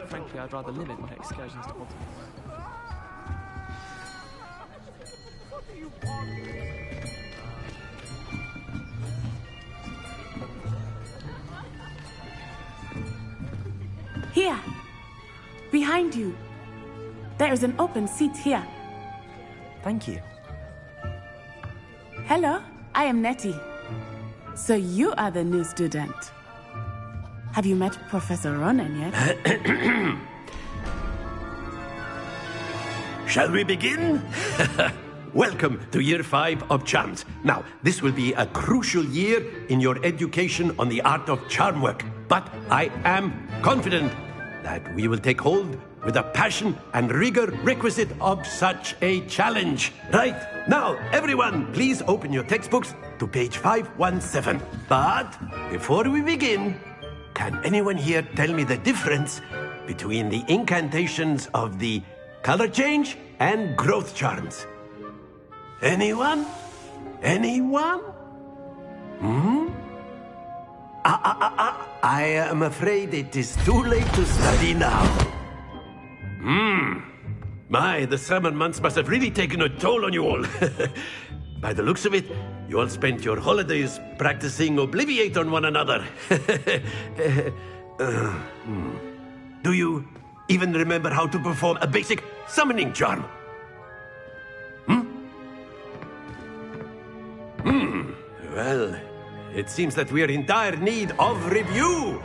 Frankly, I'd rather limit my excursions to Baltimore. What do you want? Here! Behind you! There is an open seat here. Thank you. Hello, I am Nettie. So you are the new student. Have you met Professor Ronan yet? Shall we begin? Welcome to Year 5 of Charms. Now, this will be a crucial year in your education on the art of charm work. But I am confident that we will take hold with the passion and rigor requisite of such a challenge. Right, now, everyone, please open your textbooks to page 517. But before we begin, can anyone here tell me the difference between the incantations of the color change and growth charms? Anyone? Anyone? I am afraid it is too late to study now. My, the summer months must have really taken a toll on you all. By the looks of it, you all spent your holidays practicing Obliviate on one another. Do you even remember how to perform a basic summoning charm? Well, it seems that we are in dire need of review.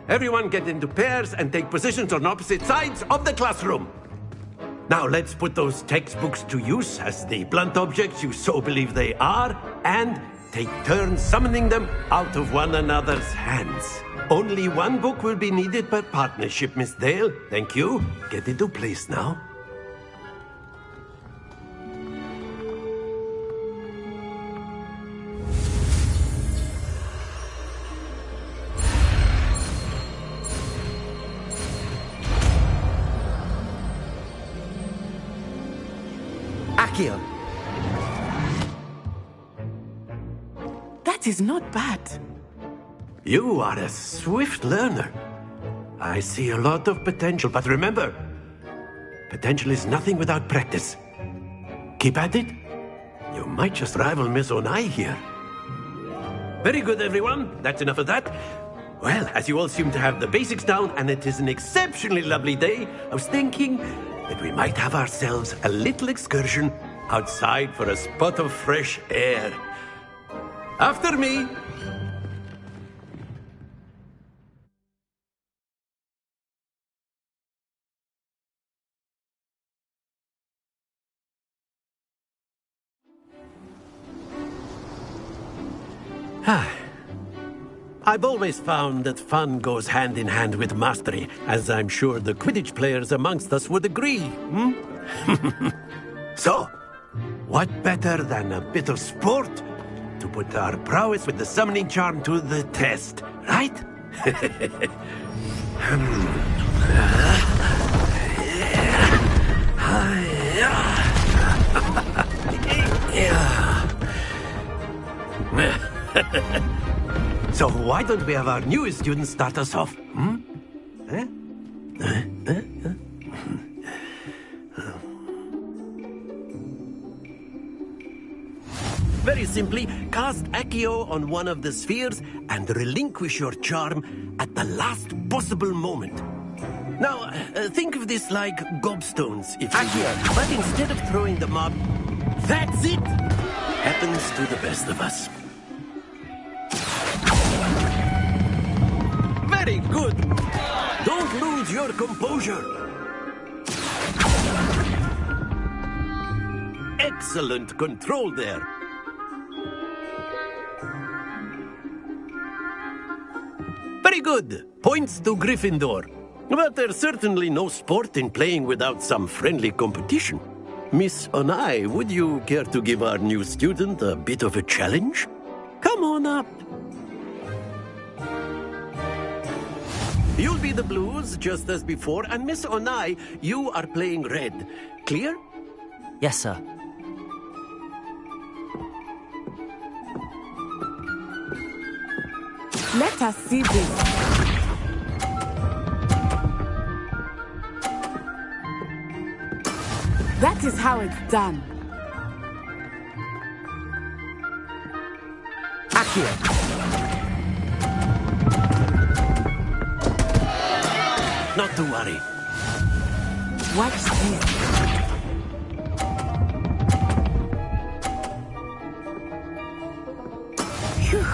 Everyone get into pairs and take positions on opposite sides of the classroom. Now let's put those textbooks to use as the blunt objects you so believe they are, and take turns summoning them out of one another's hands. Only one book will be needed per partnership, Miss Dale. Thank you. Get into place now. Accio. That is not bad. You are a swift learner. I see a lot of potential, but remember, potential is nothing without practice. Keep at it. You might just rival Miss Onai here. Very good, everyone. That's enough of that. Well, as you all seem to have the basics down, and it is an exceptionally lovely day, I was thinking that we might have ourselves a little excursion outside for a spot of fresh air. After me. I've always found that fun goes hand in hand with mastery, as I'm sure the Quidditch players amongst us would agree. So, what better than a bit of sport to put our prowess with the summoning charm to the test, right? So why don't we have our newest student start us off? Very simply, cast Accio on one of the spheres and relinquish your charm at the last possible moment. Now, think of this like gobstones, if you will. But instead of throwing the mob, that's it! Happens to the best of us. Very good! Don't lose your composure! Excellent control there! Very good! Points to Gryffindor. But there's certainly no sport in playing without some friendly competition. Miss Onai, would you care to give our new student a bit of a challenge? Come on up. You'll be the blues, just as before, and Miss Onai, you are playing red. Clear? Yes, sir. Let us see this. That is how it's done. Accio. Not to worry. Watch this. Phew.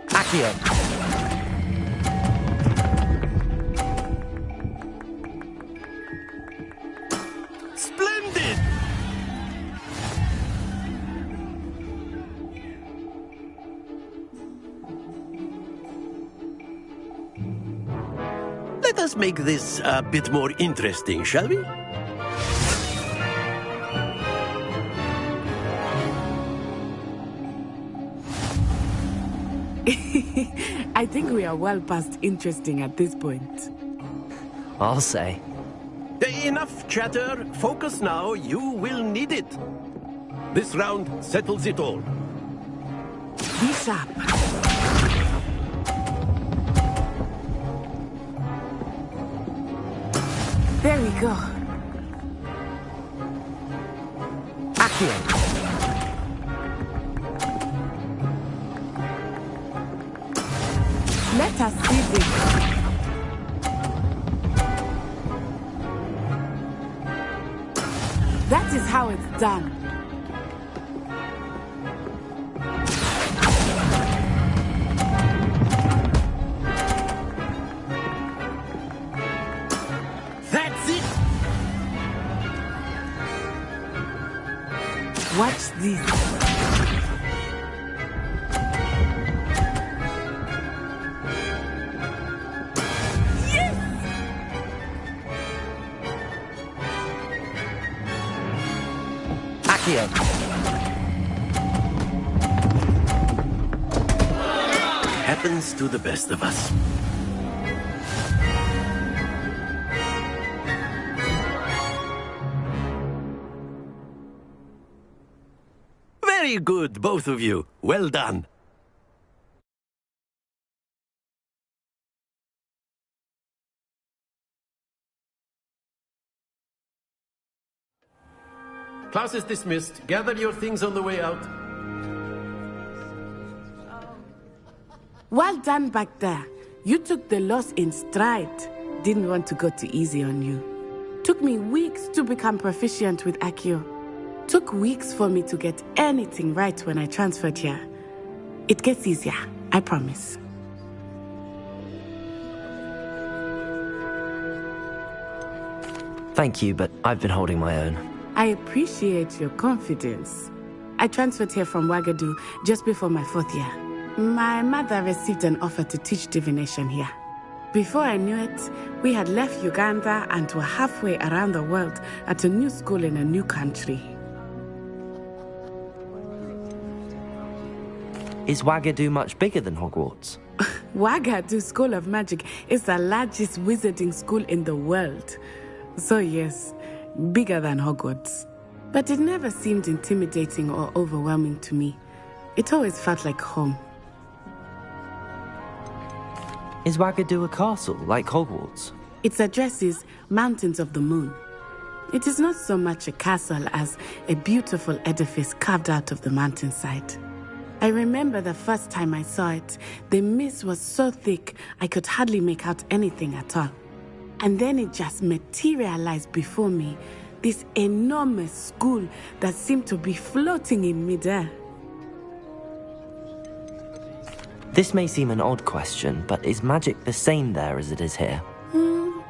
Accio. Splendid! Let us make this a bit more interesting, shall we? I think we are well past interesting at this point. I'll say. Enough chatter. Focus now. You will need it. This round settles it all. Be sharp. There we go. Accio. Let us see this. That is how it's done. That's it! Watch this. Happens to the best of us. Very good, both of you. Well done. Class is dismissed. Gather your things on the way out. Well done back there. You took the loss in stride. Didn't want to go too easy on you. Took me weeks to become proficient with Accio. Took weeks for me to get anything right when I transferred here. It gets easier, I promise. Thank you, but I've been holding my own. I appreciate your confidence. I transferred here from Wagadu just before my 4th year. My mother received an offer to teach divination here. Before I knew it, we had left Uganda and were halfway around the world at a new school in a new country. Is Wagadu much bigger than Hogwarts? Wagadu School of Magic is the largest wizarding school in the world. So yes, bigger than Hogwarts. But it never seemed intimidating or overwhelming to me. It always felt like home. Is Wagadu a castle, like Hogwarts? Its address is Mountains of the Moon. It is not so much a castle as a beautiful edifice carved out of the mountainside. I remember the first time I saw it, the mist was so thick I could hardly make out anything at all. And then it just materialized before me, this enormous school that seemed to be floating in midair. This may seem an odd question, but is magic the same there as it is here?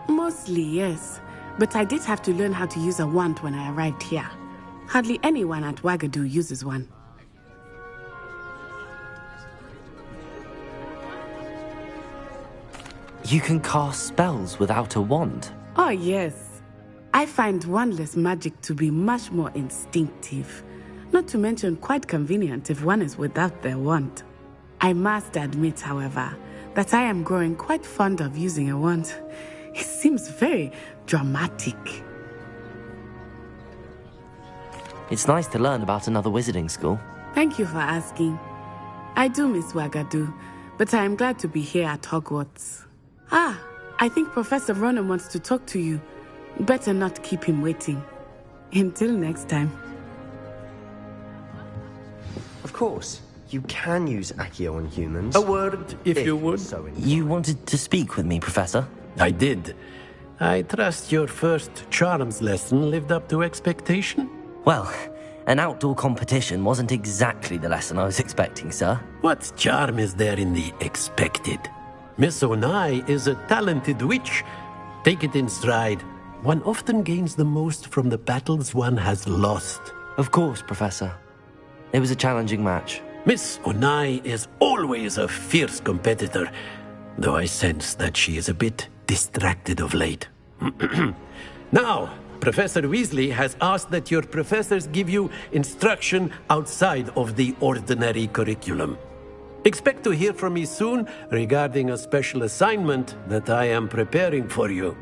Mostly, yes. But I did have to learn how to use a wand when I arrived here. Hardly anyone at Wagadu uses one. You can cast spells without a wand? Oh, yes. I find wandless magic to be much more instinctive. Not to mention quite convenient if one is without their wand. I must admit, however, that I am growing quite fond of using a wand. It seems very dramatic. It's nice to learn about another wizarding school. Thank you for asking. I do miss Wagadu, but I am glad to be here at Hogwarts. Ah, I think Professor Ronan wants to talk to you. Better not keep him waiting. Until next time. Of course, you can use Accio on humans. A word, if you would. You wanted to speak with me, Professor? I did. I trust your first charms lesson lived up to expectation? Well, an outdoor competition wasn't exactly the lesson I was expecting, sir. What charm is there in the expected? Miss Onai is a talented witch. Take it in stride. One often gains the most from the battles one has lost. Of course, Professor. It was a challenging match. Miss Onai is always a fierce competitor, though I sense that she is a bit distracted of late. Now, Professor Weasley has asked that your professors give you instruction outside of the ordinary curriculum. Expect to hear from me soon regarding a special assignment that I am preparing for you.